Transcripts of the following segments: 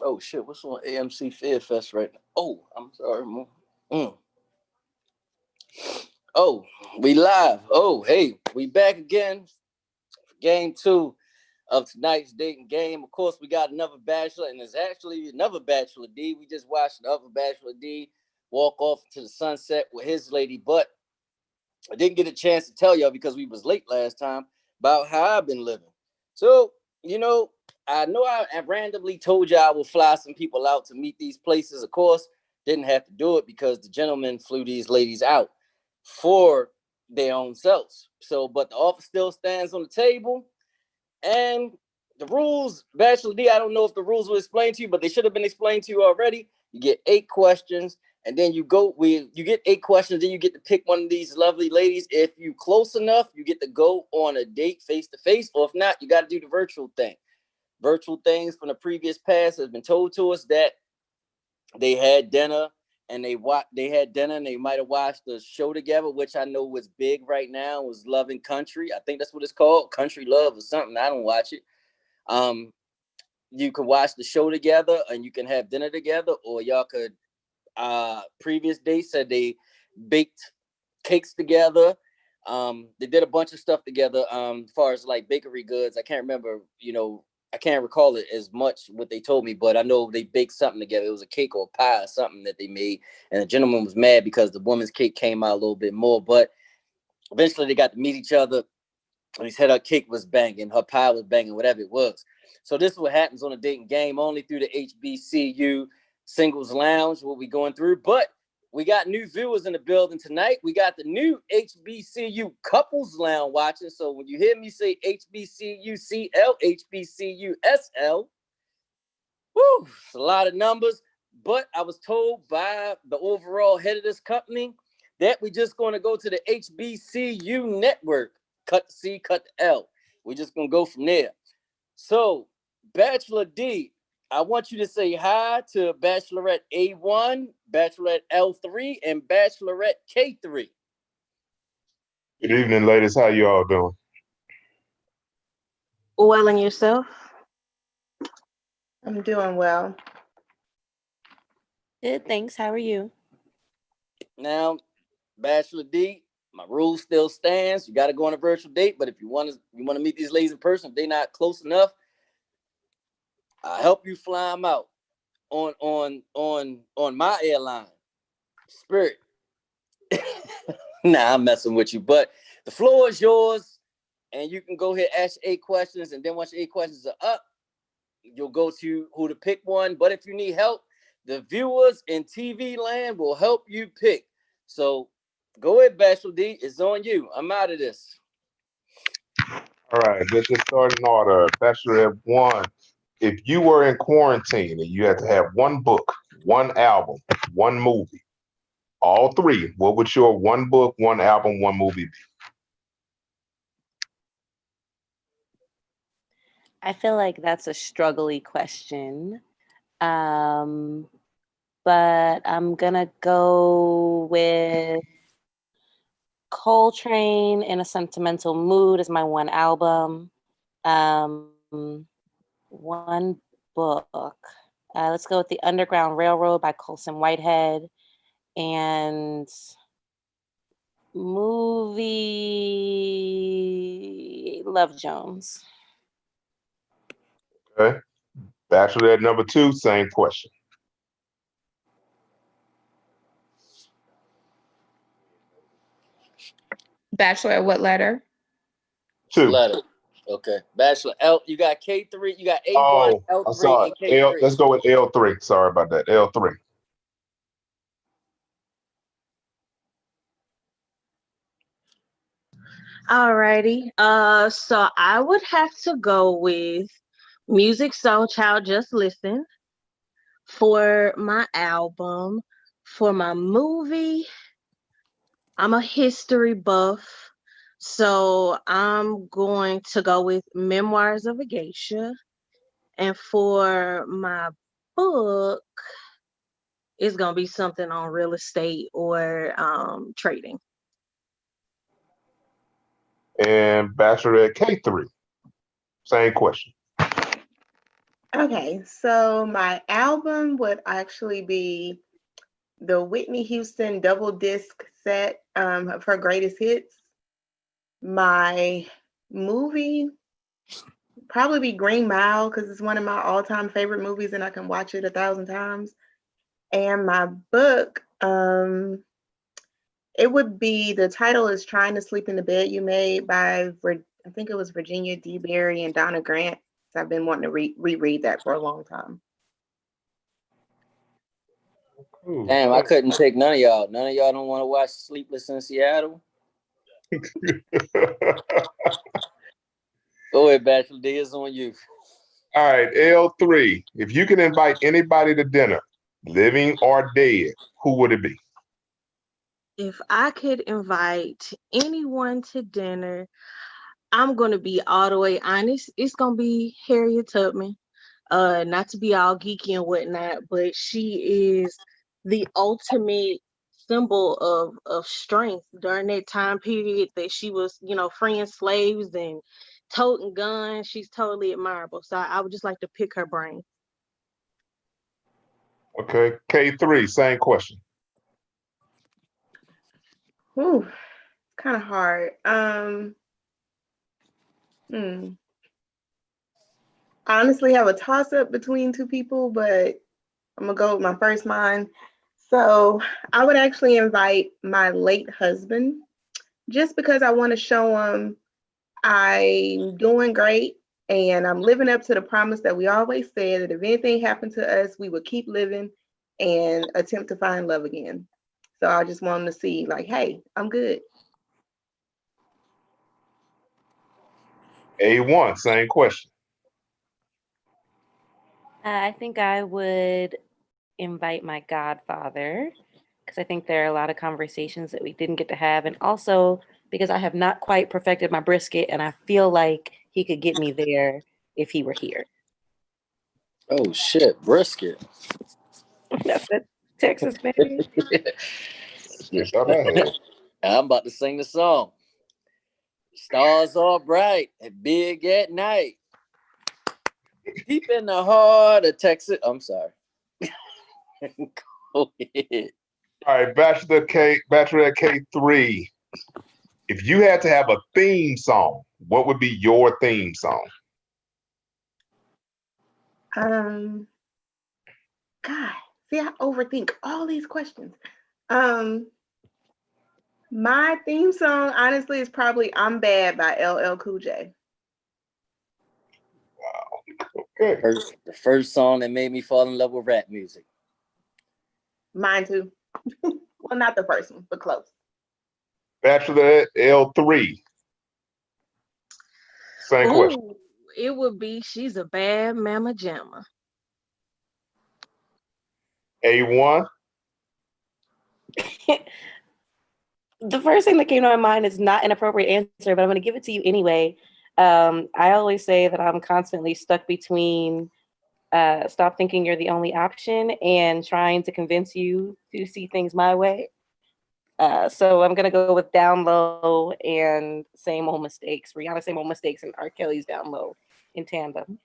Oh shit, what's on AMC Fear Fest right now? Oh, I'm sorry. Mm. Oh, we live. Oh, hey, we back again. Game two of tonight's dating game. Of course, we got another Bachelor, and there's actually another Bachelor D. We just watched the other Bachelor D walk off to the sunset with his lady, but I didn't get a chance to tell y'all because we was late last time about how I've been living. So, I know I randomly told you I would fly some people out to meet these places. Of course, didn't have to do it because the gentleman flew these ladies out for their own selves. So, but the offer still stands on the table. And the rules, Bachelor D, I don't know if the rules were explained to you, but they should have been explained to you already. You get 8 questions, and then you get 8 questions, then you get to pick one of these lovely ladies. If you close enough, you get to go on a date face to face, or if not, you got to do the virtual thing. Virtual things from the previous past has been told to us that they had dinner and they might have watched the show together, which I know was big right now, was Love and Country. I think that's what it's called, Country Love or something. I don't watch it. Um, you can watch the show together and you can have dinner together, or y'all could previous dates said they baked cakes together. They did a bunch of stuff together as far as like bakery goods. I can't remember, I can't recall it as much what they told me, but I know they baked something together. It was a cake or a pie or something that they made, and the gentleman was mad because the woman's cake came out a little bit more, but eventually they got to meet each other. And he said her cake was banging, her pie was banging, whatever it was. So this is what happens on a dating game, only through the HBCU Singles Lounge, what we going through. But we got new viewers in the building tonight. We got the new HBCU Couples Lounge watching. So when you hear me say HBCUCL, HBCUSL, woo, it's a lot of numbers. But I was told by the overall head of this company that we're just going to go to the HBCU network. Cut the C, cut the L. We're just going to go from there. So, Bachelor D, I want you to say hi to Bachelorette A1, Bachelorette L3, and Bachelorette K3. Good evening, ladies. How you all doing? Well, and yourself? I'm doing well. Good, thanks. How are you? Now, Bachelor D, my rule still stands. You got to go on a virtual date, but if you want to meet these ladies in person, if they're not close enough, I'll help you fly them out on my airline, Spirit. Nah, I'm messing with you, but the floor is yours, and you can go ahead ask 8 questions, and then once your 8 questions are up, you'll go to who to pick one. But if you need help, the viewers in TV land will help you pick. So go ahead, Bachelor D. It's on you. I'm out of this. All right, let's just start in order. Bachelorette one. If you were in quarantine and you had to have one book, one album, one movie, all three, what would your one book, one album, one movie be? I feel like that's a struggly question. Um, but I'm gonna go with Coltrane in a Sentimental Mood is my one album. One book. Let's go with The Underground Railroad by Colson Whitehead. And movie Love Jones. Okay. Bachelorette number two, same question. Bachelor at what letter? Two. Letter. Okay. Bachelor L. You got K3. You got A1, Oh, I'm L3, sorry. and L. K3. Let's go with L3. Sorry about that. L3. Alrighty. So I would have to go with Music Soul Child Just Listen for my album. For my movie, I'm a history buff. So I'm going to go with Memoirs of a Geisha. And for my book, it's gonna be something on real estate or trading. And Bachelorette K3, same question. Okay, so my album would actually be the Whitney Houston double disc set of her greatest hits. My movie probably be Green Mile because it's one of my all-time favorite movies and I can watch it 1,000 times. And my book, it would be, the title is Trying to Sleep in the Bed You Made by, I think it was Virginia D. Berry and Donna Grant. So I've been wanting to reread that for a long time. Cool. Damn, I couldn't take none of y'all. None of y'all don't want to watch Sleepless in Seattle? Go ahead, Bachelor D, it's on you. All right, L3. If you can invite anybody to dinner, living or dead, who would it be? If I could invite anyone to dinner, I'm gonna be all the way honest. It's gonna be Harriet Tubman. Not to be all geeky and whatnot, but she is the ultimate symbol of strength during that time period that she was, freeing slaves and toting guns. She's totally admirable. So I would just like to pick her brain. Okay, K3, same question. Ooh, it's kind of hard. I honestly have a toss up between two people, but I'm gonna go with my first mind. So I would actually invite my late husband just because I want to show him I'm doing great and I'm living up to the promise that we always said that if anything happened to us, we would keep living and attempt to find love again. So I just want him to see, like, hey, I'm good. A1, same question. I think I would invite my godfather because I think there are a lot of conversations that we didn't get to have. And also because I have not quite perfected my brisket and I feel like he could get me there if he were here. Oh shit, brisket. That's it. Texas, baby. I thought I had. I'm about to sing the song. Stars are bright and big at night. Deep in the heart of Texas. I'm sorry. Go ahead. All right, Bachelorette K3. If you had to have a theme song, what would be your theme song? God, see, I overthink all these questions. My theme song, honestly, is probably "I'm Bad" by LL Cool J. Okay. The first song that made me fall in love with rap music. Mine too. Well, not the first one, but close. Bachelorette L3. Same question. Ooh, it would be She's a Bad Mama Jamma. A1. The first thing that came to my mind is not an appropriate answer, but I'm going to give it to you anyway. I always say that I'm constantly stuck between Stop Thinking You're the Only Option and trying to convince you to see things my way. So I'm going to go with Down Low and Same Old Mistakes. Rihanna, Same Old Mistakes, and R. Kelly's Down Low in tandem.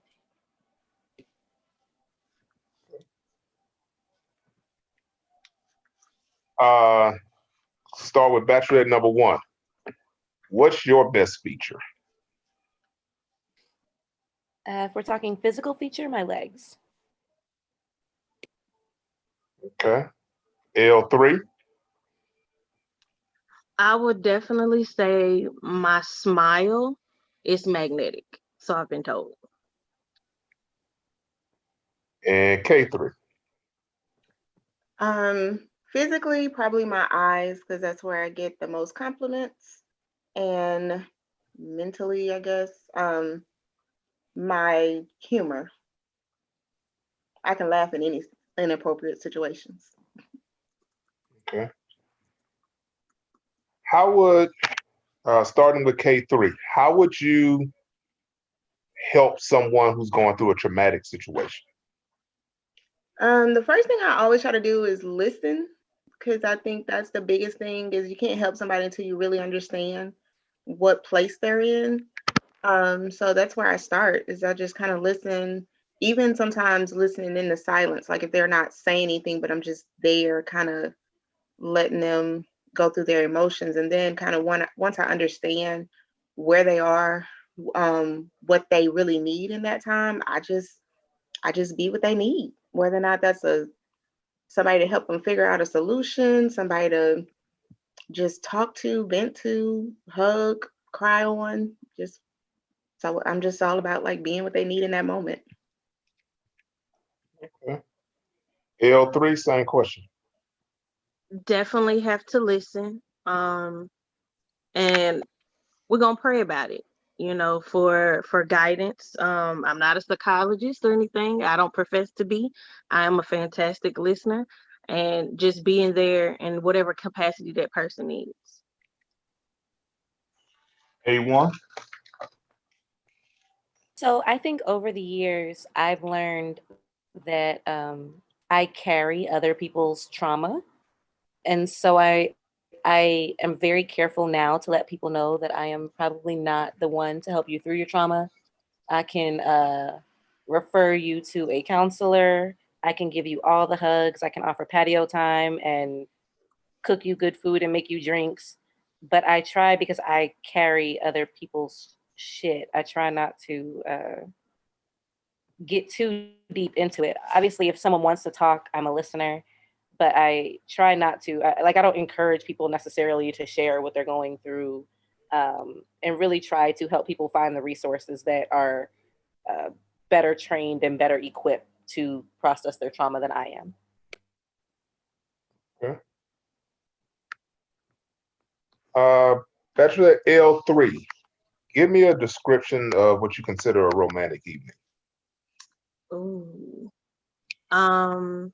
Start with Bachelorette number 1. What's your best feature? If we're talking physical feature, my legs. Okay. L3. I would definitely say my smile is magnetic. So I've been told. And K3. Physically, probably my eyes, because that's where I get the most compliments. And mentally, I guess, my humor. I can laugh in any inappropriate situations. Okay. How would, starting with K3, how would you help someone who's going through a traumatic situation? The first thing I always try to do is listen, because I think that's the biggest thing is you can't help somebody until you really understand what place they're in. So that's where I start is I just kind of listen, even sometimes listening in the silence, like if they're not saying anything, but I'm just there kind of letting them go through their emotions. And then kind of once I understand where they are, what they really need in that time, I just be what they need, whether or not that's somebody to help them figure out a solution, somebody to just talk to, vent to, hug, cry on. Just so I'm just all about like being what they need in that moment. Okay. L3, same question. Definitely have to listen. And we're gonna pray about it, for guidance. I'm not a psychologist or anything. I don't profess to be. I am a fantastic listener, and just being there in whatever capacity that person needs. A1. So I think over the years, I've learned that I carry other people's trauma. And so I am very careful now to let people know that I am probably not the one to help you through your trauma. I can refer you to a counselor. I can give you all the hugs. I can offer patio time and cook you good food and make you drinks. But I try, because I carry other people's shit, I try not to get too deep into it. Obviously, if someone wants to talk, I'm a listener, but I try not to. I don't encourage people necessarily to share what they're going through, and really try to help people find the resources that are uh, better trained and better equipped to process their trauma than I am. Okay. Bachelor L3, give me a description of what you consider a romantic evening. Ooh. Um,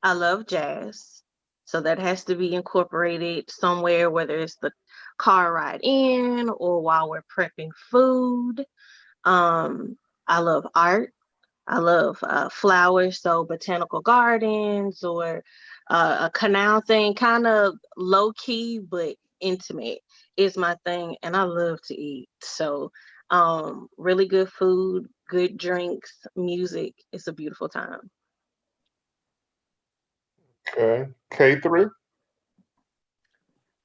I love jazz. So that has to be incorporated somewhere, whether it's the car ride in or while we're prepping food. Um, I love art. I love flowers, so botanical gardens or a canal thing, kind of low key but intimate is my thing, and I love to eat. So, really good food, good drinks, music. It's a beautiful time. Okay. K3.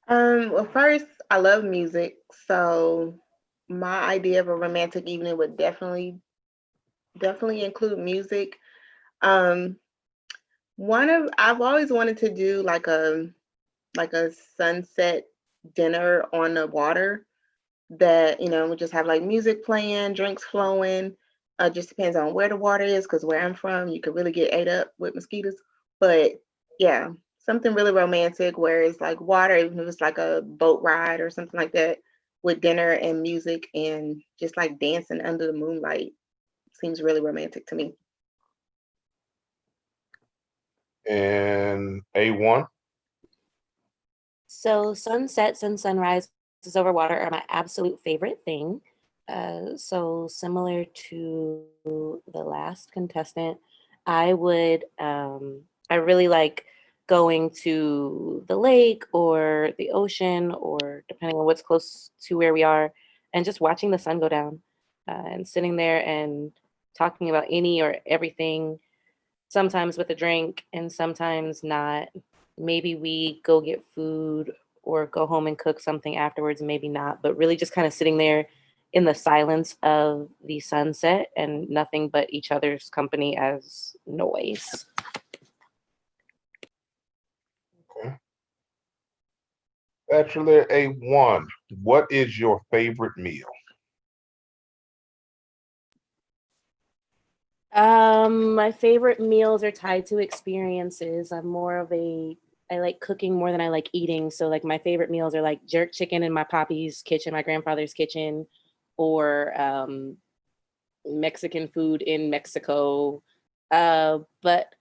Well, first, I love music, so my idea of a romantic evening would definitely include music. Um, I've always wanted to do like a sunset dinner on the water that we just have like music playing, drinks flowing. Just depends on where the water is, because where I'm from, you could really get ate up with mosquitoes. But yeah, something really romantic where it's like water, even if it's like a boat ride or something like that, with dinner and music and just like dancing under the moonlight seems really romantic to me. And A1. So sunsets and sunrises over water are my absolute favorite thing. So similar to the last contestant, I would I really like going to the lake or the ocean, or depending on what's close to where we are, and just watching the sun go down, and sitting there and talking about any or everything, sometimes with a drink and sometimes not. Maybe we go get food or go home and cook something afterwards, maybe not, but really just kind of sitting there in the silence of the sunset and nothing but each other's company as noise. Okay. Bachelor A1, what is your favorite meal? My favorite meals are tied to experiences. I like cooking more than I like eating. So like my favorite meals are like jerk chicken in my poppy's kitchen, my grandfather's kitchen, or Mexican food in Mexico. But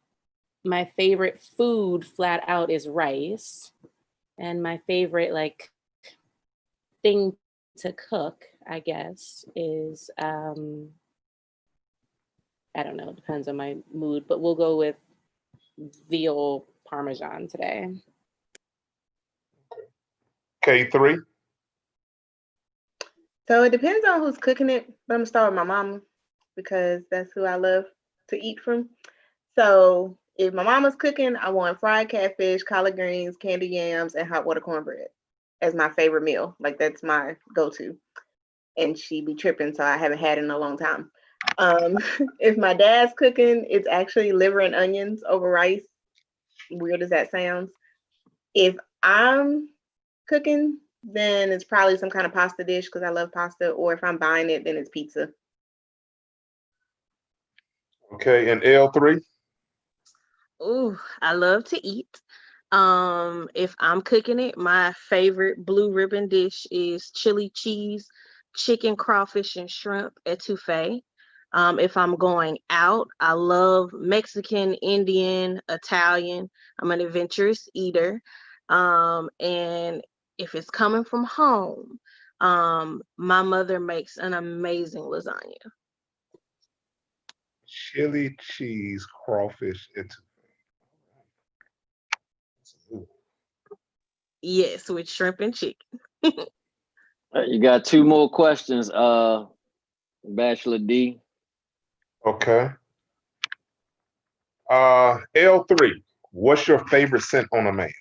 my favorite food flat out is rice. And my favorite like thing to cook, I guess, is I don't know, it depends on my mood, but we'll go with veal parmesan today. K3. So it depends on who's cooking it, but I'm gonna start with my mama. because that's who I love to eat from. So if my mama's cooking, I want fried catfish, collard greens, candy yams, and hot water cornbread as my favorite meal. Like that's my go-to. And she be tripping, so I haven't had it in a long time. Um, if my dad's cooking, it's actually liver and onions over rice. Weird as that sounds. If I'm cooking, then it's probably some kind of pasta dish because I love pasta. Or if I'm buying it, then it's pizza. Okay, and L3. Ooh, I love to eat. If I'm cooking it, my favorite blue ribbon dish is chili cheese, chicken, crawfish, and shrimp etouffee. If I'm going out, I love Mexican, Indian, Italian. I'm an adventurous eater. And if it's coming from home, my mother makes an amazing lasagna. Chili cheese crawfish etouffee. Yes, with shrimp and chicken. You got two more questions, Bachelor D. Okay. L3. What's your favorite scent on a man?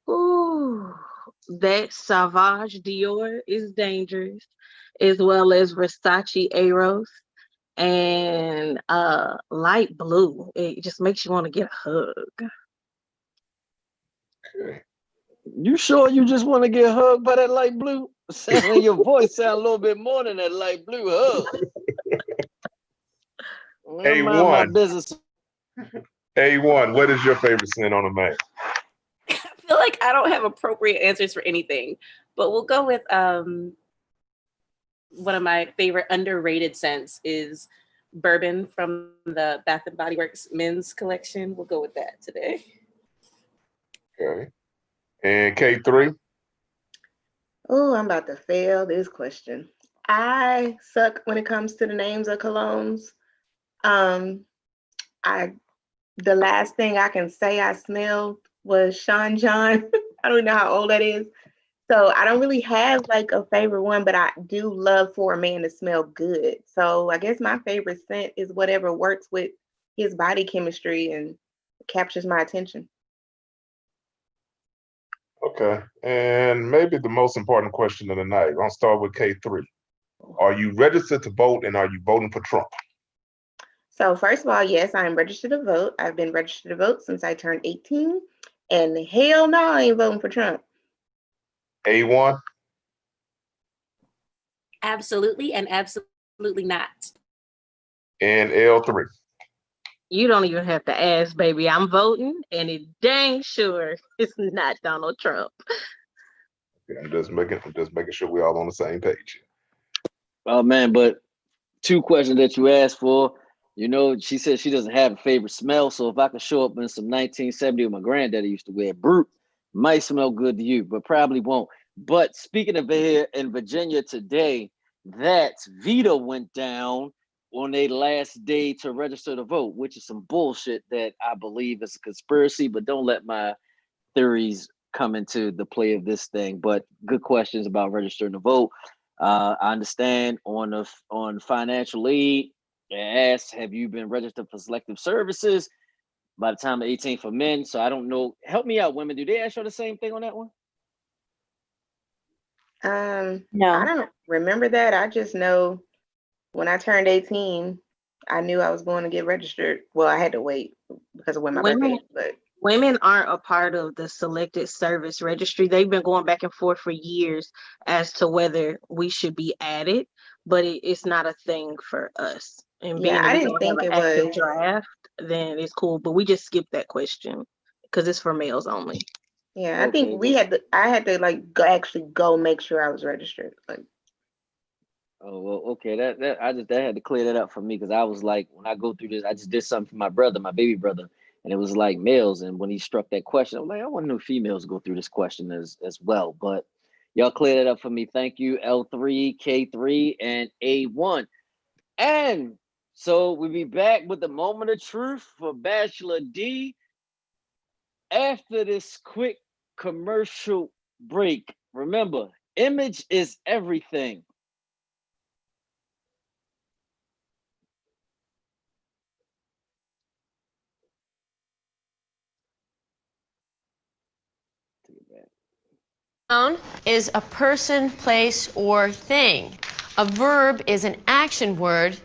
Ooh, that Savage Dior is dangerous, as well as Versace Eros and light blue. It just makes you want to get a hug. Okay. You sure you just want to get hugged by that light blue? Sounding your voice sound a little bit more than that light blue hug. Mind my A1. business. A1. What is your favorite scent on a man? I feel like I don't have appropriate answers for anything, but we'll go with one of my favorite underrated scents is bourbon from the Bath and Body Works men's collection. We'll go with that today. Okay. And K3. Oh, I'm about to fail this question. I suck when it comes to the names of colognes. Um, I the last thing I can say I smelled was Sean John. I don't know how old that is. So I don't really have like a favorite one, but I do love for a man to smell good. So I guess my favorite scent is whatever works with his body chemistry and captures my attention. Okay. And maybe the most important question of the night. I'll start with K3. Are you registered to vote and are you voting for Trump? So first of all, yes, I am registered to vote. I've been registered to vote since I turned 18. And hell no, I ain't voting for Trump. A1. Absolutely and absolutely not. And L3. You don't even have to ask, baby. I'm voting, and it dang sure it's not Donald Trump. Okay, I'm just making sure we're all on the same page. Oh man, but two questions that you asked for. You know, she said she doesn't have a favorite smell. So if I could show up in some 1970 my granddaddy used to wear, Brute might smell good to you, but probably won't. But speaking of here in Virginia today, that Vita went down on their last day to register to vote, which is some bullshit that I believe is a conspiracy, but don't let my theories come into the play of this thing. But good questions about registering to vote. I understand on financial aid, it asks, have you been registered for selective services by the time of 18 for men? So I don't know. Help me out, women. Do they ask you the same thing on that one? I No. don't remember that. I just know when I turned 18, I knew I was going to get registered. Well, I had to wait because of when my birthday Women is, but women aren't a part of the selected service registry. They've been going back and forth for years as to whether we should be added, but it's not a thing for us. And yeah, being that I we didn't don't have think an it active was. draft, then it's cool. But we just skipped that question because it's for males only. Yeah, I think Okay, we well, had to. I had to like actually go make sure I was registered. Like, oh well, okay. That had to clear that up for me because I was like, when I go through this, I just did something for my brother, my baby brother, and it was like males. And when he struck that question, I'm like, I want to know females go through this question as well. But y'all cleared it up for me. Thank you, L3, K3, and A1. And so we'll be back with the moment of truth for Bachelor D after this quick commercial break. Remember, image is everything. Noun is a person, place, or thing. A verb is an action word.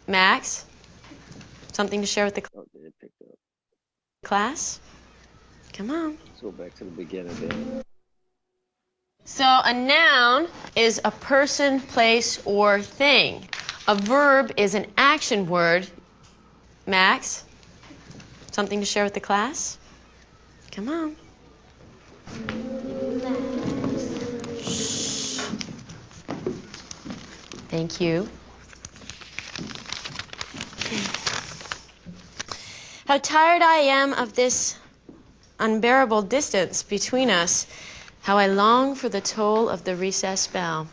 Max, something to share with the Oh, it picked up. class? Come on. Let's go back to the beginning there. So a noun is a person, place, or thing. A verb is an action word. Max, something to share with the class? Come on. Shh. Thank you. How tired I am of this unbearable distance between us. How I long for the toll of the recess bell.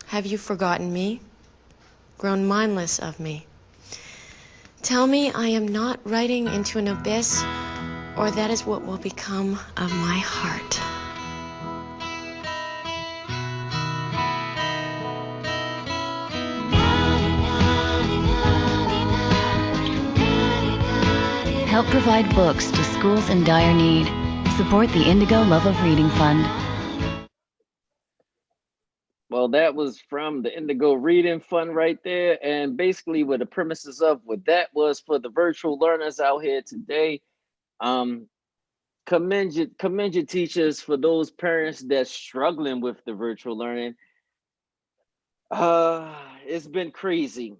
Have you forgotten me? Grown mindless of me? Tell me I am not riding into an abyss, or that is what will become of my heart. Help provide books to schools in dire need. Support the Indigo Love of Reading Fund. Well, that was from the Indigo Reading Fund right there. And basically what the premises of what that was for the virtual learners out here today. Commend your teachers for those parents that's struggling with the virtual learning. It's been crazy,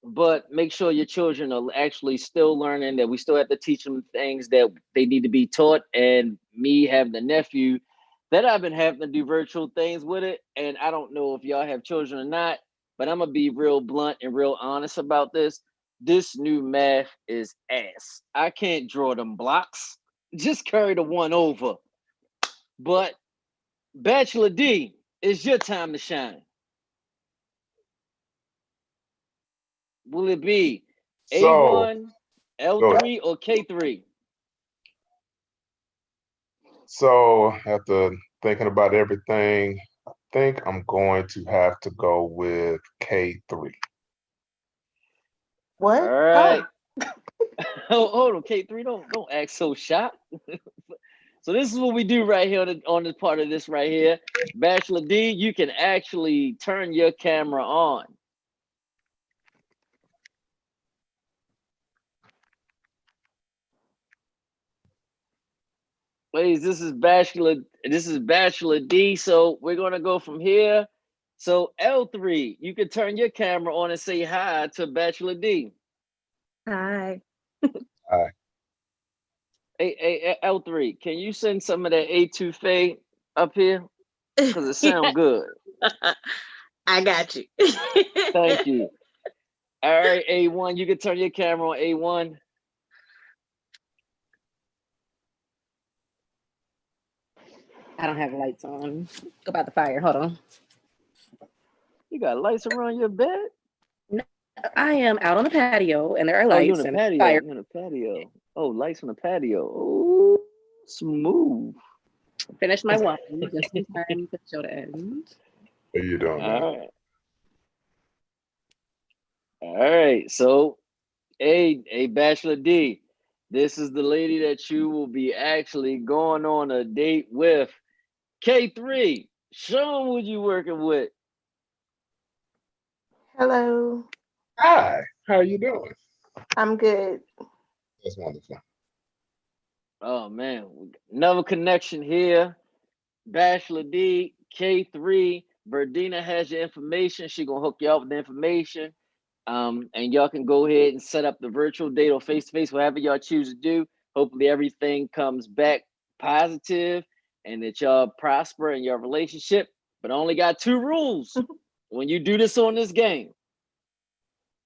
but make sure your children are actually still learning, that we still have to teach them things that they need to be taught. And me having a nephew that I've been having to do virtual things with it, and I don't know if y'all have children or not, but I'm gonna be real blunt and real honest about this. This new math is ass. I can't draw them blocks. Just carry the one over. But Bachelor D, it's your time to shine. Will it be So, A1, go ahead. L3, or K3? So after thinking about everything, I think I'm going to have to go with K3. All What? right. Hold on, K3, don't act so shocked. So this is what we do right here on this part of this right here. Bachelor D, you can actually turn your camera on. Ladies, this is Bachelor D. So we're gonna go from here. So L3, you can turn your camera on and say hi to Bachelor D. Hi. Hey, L3, can you send some of that A2 fade up here? Because it sounds good. I got you. Thank you. All right, A1, you can turn your camera on, A1. I don't have lights on. Go by the fire. Hold on. You got lights around your bed? No, I am out on the patio and there are Oh, you're on lights the and patio. fire. You're on the patio. Oh, lights on the patio. Oh, smooth. Finish my wine just in time for the show to end. What are you doing, man? All right. All right. So, hey, Bachelor D, this is the lady that you will be actually going on a date with. K3, show 'em what you working with. Hello. Hi, how are you doing? I'm good. That's wonderful. Oh man, another connection here. Bachelor D, K3, Verdina has your information. She gonna hook you up with the information. And y'all can go ahead and set up the virtual date or face-to-face, whatever y'all choose to do. Hopefully everything comes back positive and that y'all prosper in your relationship. But I only got two rules when you do this on this game.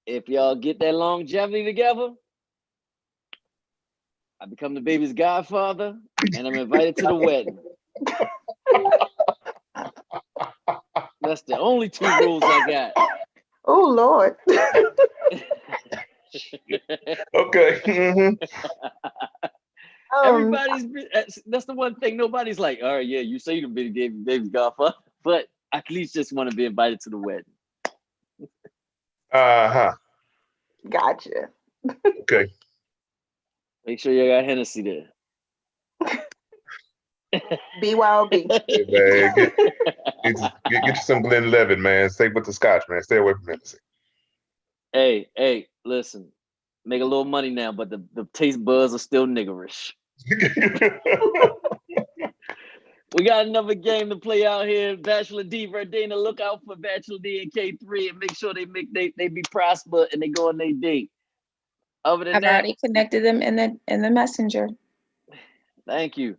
If y'all get that longevity together, I become the baby's godfather and I'm invited to the wedding. That's the only two rules I got. Oh Lord. Okay. Everybody's that's the one thing nobody's like, all right, yeah, you say you be the baby's godfather, but I at least just want to be invited to the wedding. Uh-huh. Gotcha. Okay. Make sure you got Hennessy there. BYOB. Hey, man, get you some Glenlivet, man. Stay with the Scotch, man. Stay away from Hennessy. Hey, listen. Make a little money now, but the taste buds are still niggerish. We got another game to play out here. Bachelor D, Verdina. Look out for Bachelor D and K3 and make sure they be prosper and they go on their date. Other than I've that, already connected them in the messenger. thank you.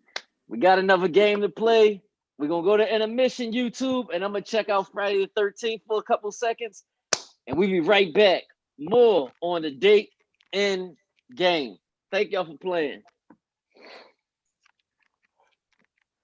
We got another game to play. We're gonna go to intermission YouTube, and I'm gonna check out Friday the 13th for a couple seconds, and we'll be right back. More on the date and game. Thank y'all for playing.